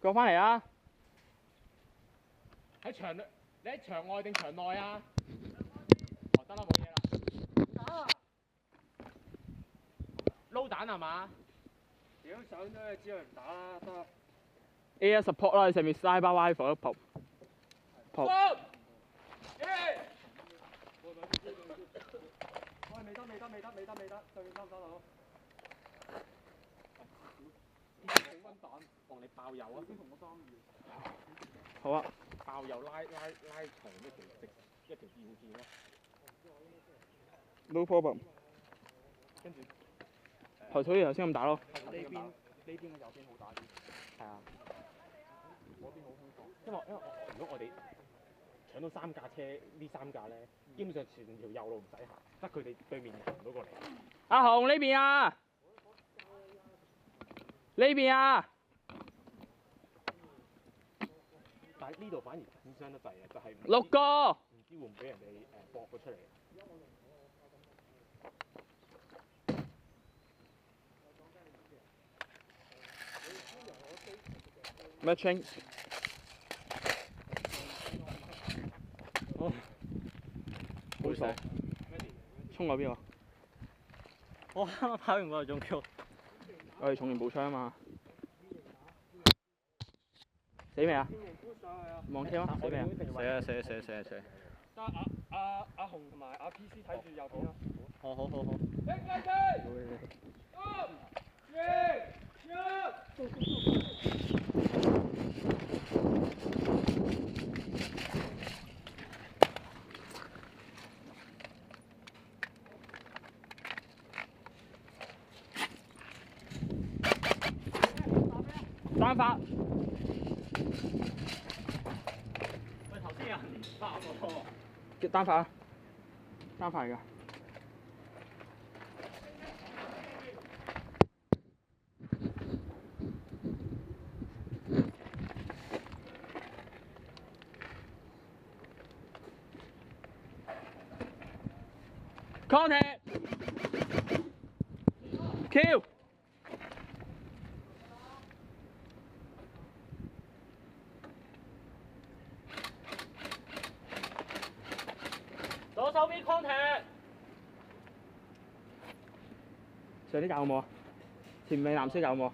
過翻嚟啊！喺場內，你喺場外定場內啊？哦，得啦，冇嘢啦。打！撈蛋係嘛？屌上咗去之後唔打啦，得。 Air support 啦，你上面 Sniper Rifle 一撲。撲。喂，未得，上面收唔收到？保温蛋，幫你爆油啊！先同我3秒。好啊。爆油拉長一條吊線咯。No problem。跟住頭先咁打咯。呢邊嘅右邊好打啲。係啊。嗰邊好空曠。因為如果我哋搶到3架車，呢3架咧，基本上全條右路唔使行，得佢哋對面行到過嚟。阿紅呢邊啊！呢邊啊！但係呢度反而緊張得滯啊，就係6個。唔知會唔會俾人哋駁咗出嚟。咩 change？ 好。冇錯。衝過邊個？我啱啱跑完嗰個中 Q。我哋重型步槍啊嘛。死未啊？望 K 嗎？死未啊？死啊！得阿紅同埋阿 PC 睇住右邊啦。好。單發。喂，頭先有人連發喎。叫單發啊！單發嚟㗎。Contact。Kill。左手邊 contact。上啲架好冇啊？前面藍色架好冇啊？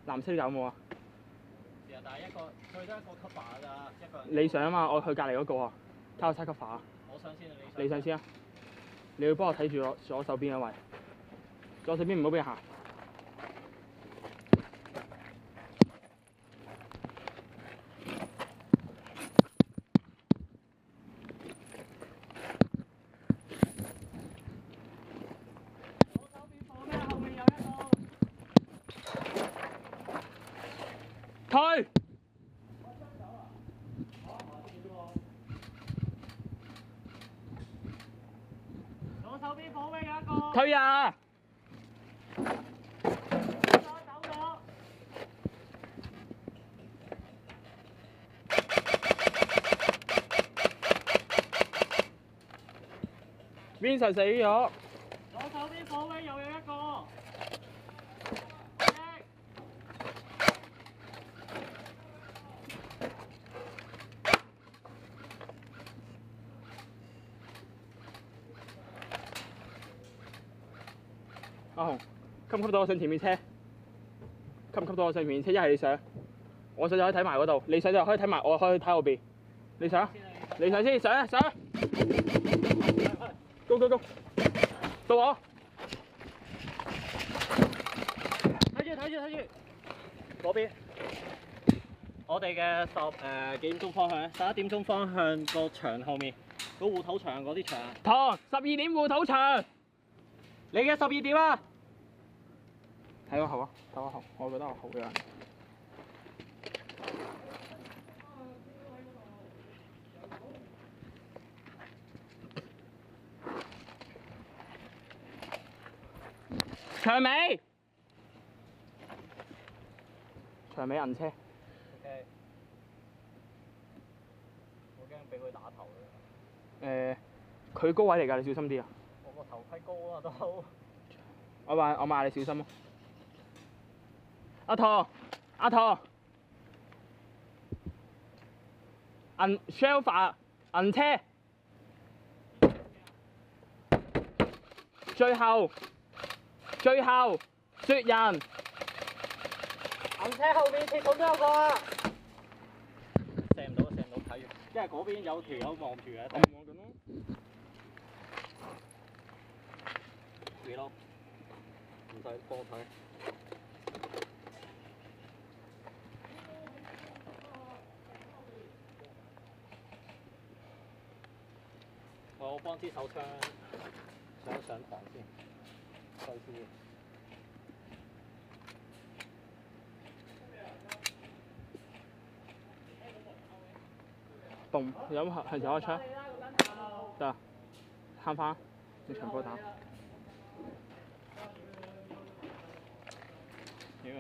藍色架好冇啊？其實但係佢得一個 cover 㗎咋，一個人。你上啊嘛，我去隔離嗰個啊，交叉 cover 啊。我上先啊，你上先啊！你要幫我睇住我左手邊嗰位，左手邊唔好俾人行。左手邊放咩？後面有一個。退！左手邊放咩？有一個。退啊！走咗。Vincent 死咗。左手邊放咩？又有一個。阿紅，吸唔吸到我上前面車？吸唔吸到我上前面車？一係你上，我上就可以睇埋嗰度；你上就可以睇埋，我可以睇後邊。你上，你上先，上！ Go！ 到我。睇住。嗰邊。我哋嘅幾點鐘方向？11點鐘方向個牆後面，個護土牆嗰啲牆。唐12點護土牆。你嘅12點啊！睇我後啊，睇我後，我覺得我後有人。長尾銀車。OK。我驚俾佢打頭啦。佢高位嚟㗎，你小心啲啊！我個頭盔高啊都。我話你小心咯。阿唐，銀 shelf 銀車，最後雪人，銀車後面鐵桶都有個啊！射唔到，睇住，因為嗰邊有條友望住嘅。我望緊咯。幾咯？唔使幫我睇。我幫支手槍上膛先，再先。嘣，有向前開槍，得，慳翻，你長波打。屌！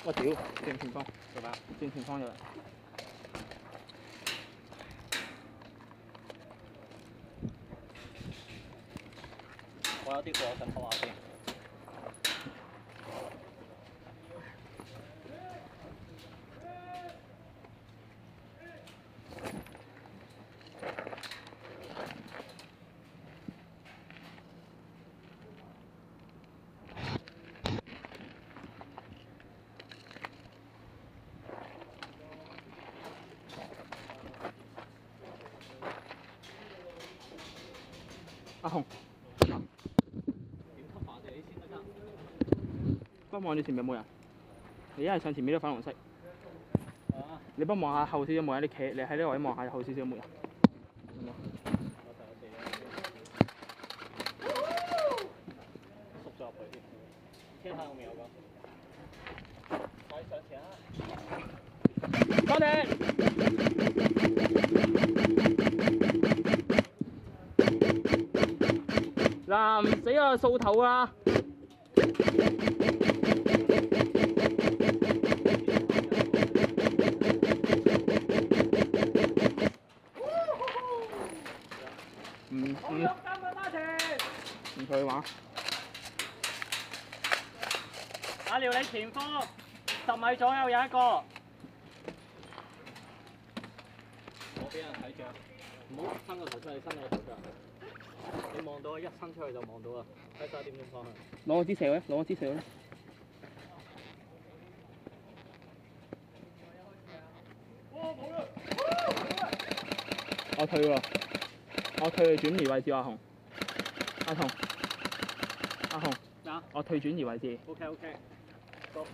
我屌，正前方，做咩？正前方有人。我有啲過，我想拖下先。阿紅，點吸埋你先得㗎？不望住前面有冇人，你一係上前面都粉紅色，啊！你不望下後少少有冇人，你企你喺呢個位望下後少少有冇人。縮咗入去先。車牌後面有個。快上前啊！多謝。嗱，唔死啊，掃頭啊！唔佢玩。阿廖，你前方10米左右有一個。我俾人睇住，唔好伸個頭出去，伸個頭出嚟。你望到一伸出去就望到啦，喺11點鐘方向。攞個支射咧，攞個支射咧。我退喎，我退轉移位置，阿紅。阿紅，阿紅，啊？我退轉移位置。OK。Go。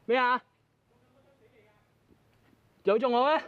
咩啊？有中我咩？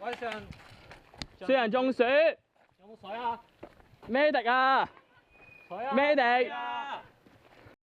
喂，上少人中暑，有冇水啊？咩迪啊？水啊！咩迪啊！